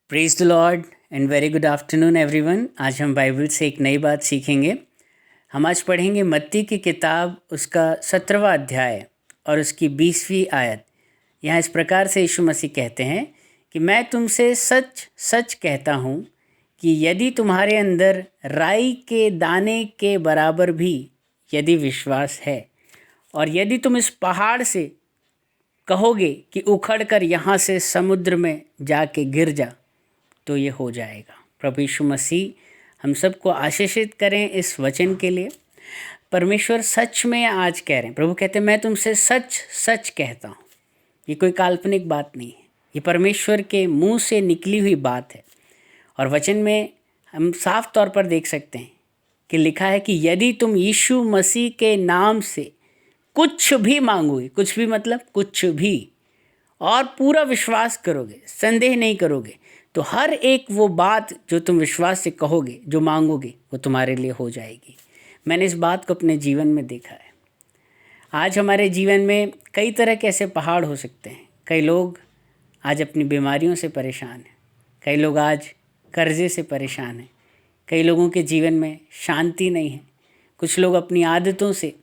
Praise the Lord and very good afternoon everyone. आज हम Bible से एक नई बात सीखेंगे। हम आज पढ़ेंगे मत्ती की किताब, उसका 17वां अध्याय और उसकी 20वीं आयत। यहाँ इस प्रकार से यीशु मसीह कहते हैं कि मैं तुमसे सच सच कहता हूँ कि यदि तुम्हारे अंदर राई के दाने के बराबर भी यदि विश्वास है और यदि तुम इस पहाड़ से कहोगे कि उखड़ कर यहाँ से समुद्र में जाके गिर जा, तो ये हो जाएगा। प्रभु यीशु मसीह हम सबको आशीषित करें इस वचन के लिए। परमेश्वर सच में आज कह रहे हैं, प्रभु कहते हैं मैं तुमसे सच सच कहता हूँ। ये कोई काल्पनिक बात नहीं है, ये परमेश्वर के मुंह से निकली हुई बात है। और वचन में हम साफ तौर पर देख सकते हैं कि लिखा है कि यदि तुम यीशु मसीह के नाम से कुछ भी मांगोगे, कुछ भी मतलब कुछ भी, और पूरा विश्वास करोगे, संदेह नहीं करोगे, तो हर एक वो बात जो तुम विश्वास से कहोगे, जो मांगोगे, वो तुम्हारे लिए हो जाएगी। मैंने इस बात को अपने जीवन में देखा है। आज हमारे जीवन में कई तरह के ऐसे पहाड़ हो सकते हैं। कई लोग आज अपनी बीमारियों से परेशान हैं, कई लोग आज कर्जे से परेशान हैं, कई लोगों के जीवन में शांति नहीं है, कुछ लोग अपनी आदतों से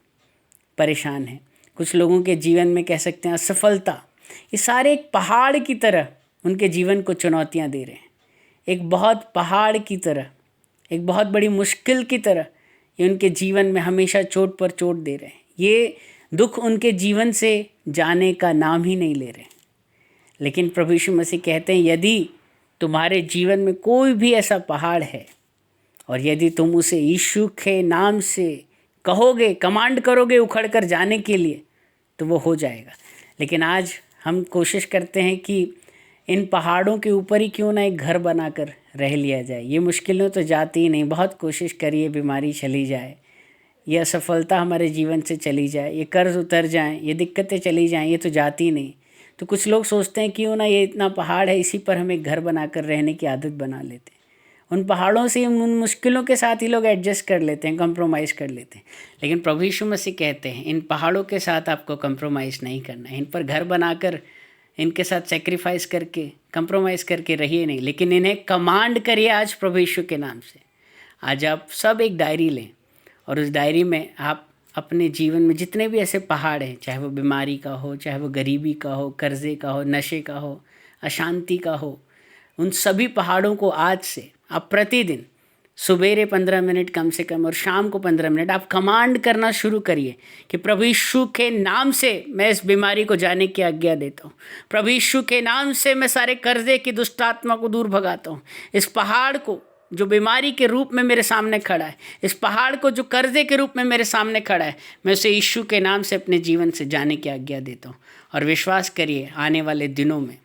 परेशान हैं, कुछ लोगों के जीवन में कह सकते हैं असफलता। ये सारे एक पहाड़ की तरह उनके जीवन को चुनौतियां दे रहे हैं। एक बहुत पहाड़ की तरह, एक बहुत बड़ी मुश्किल की तरह ये उनके जीवन में हमेशा चोट पर चोट दे रहे हैं। ये दुख उनके जीवन से जाने का नाम ही नहीं ले रहे। लेकिन प्रभु यीशु मसीह कहते हैं यदि तुम्हारे जीवन में कोई भी ऐसा पहाड़ है और यदि तुम उसे यीशु के नाम से कहोगे, कमांड करोगे उखड़ कर जाने के लिए, तो वो हो जाएगा। लेकिन आज हम कोशिश करते हैं कि इन पहाड़ों के ऊपर ही क्यों ना एक घर बनाकर रह लिया जाए। ये मुश्किलें तो जाती ही नहीं, बहुत कोशिश करिए बीमारी चली जाए, ये असफलता हमारे जीवन से चली जाए, ये कर्ज उतर जाएं, ये दिक्कतें चली जाएं, ये तो जाती नहीं। तो कुछ लोग सोचते हैं क्यों ना ये इतना पहाड़ है, इसी पर हम एक घर बनाकर रहने की आदत बना लेते हैं। उन पहाड़ों से, उन मुश्किलों के साथ ही लोग एडजस्ट कर लेते हैं, कंप्रोमाइज़ कर लेते हैं। लेकिन प्रभु यीशु मसीह कहते हैं इन पहाड़ों के साथ आपको कंप्रोमाइज़ नहीं करना है। इन पर घर बनाकर, इनके साथ सेक्रीफाइस करके, कंप्रोमाइज़ करके रहिए नहीं, लेकिन इन्हें कमांड करिए आज प्रभु यीशु के नाम से। आज आप सब एक डायरी लें और उस डायरी में आप अपने जीवन में जितने भी ऐसे पहाड़ हैं, चाहे वो बीमारी का हो, चाहे वो गरीबी का हो, कर्जे का हो, नशे का हो, अशांति का हो, उन सभी पहाड़ों को आज से आप प्रतिदिन सुबेरे 15 मिनट कम से कम और शाम को 15 मिनट आप कमांड करना शुरू करिए कि प्रभु यीशु के नाम से मैं इस बीमारी को जाने की आज्ञा देता हूँ। प्रभु यीशु के नाम से मैं सारे कर्जे की दुष्ट आत्मा को दूर भगाता हूँ। इस पहाड़ को जो बीमारी के रूप में मेरे सामने खड़ा है, इस पहाड़ को जो कर्जे के रूप में मेरे सामने खड़ा है, मैं उसे यीशु के नाम से अपने जीवन से जाने की आज्ञा देता हूँ। और विश्वास करिए आने वाले दिनों में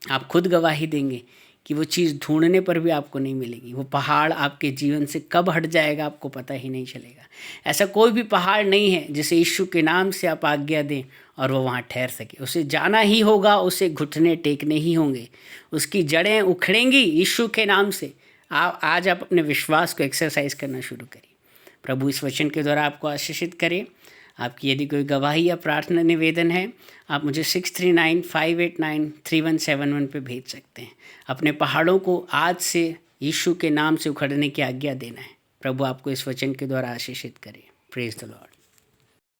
आप खुद गवाही देंगे कि वो चीज़ ढूंढने पर भी आपको नहीं मिलेगी। वो पहाड़ आपके जीवन से कब हट जाएगा आपको पता ही नहीं चलेगा। ऐसा कोई भी पहाड़ नहीं है जिसे यीशु के नाम से आप आज्ञा दें और वो वहाँ ठहर सके। उसे जाना ही होगा, उसे घुटने टेकने ही होंगे, उसकी जड़ें उखड़ेंगी यीशु के नाम से। आज आप अपने विश्वास को एक्सरसाइज करना शुरू करिए। प्रभु इस वचन के द्वारा आपको आशीषित करें। आपकी यदि कोई गवाही या प्रार्थना निवेदन है, आप मुझे 6395893171 पे भेज सकते हैं। अपने पहाड़ों को आज से यीशु के नाम से उखड़ने की आज्ञा देना है। प्रभु आपको इस वचन के द्वारा आशीषित करे। Praise the Lord.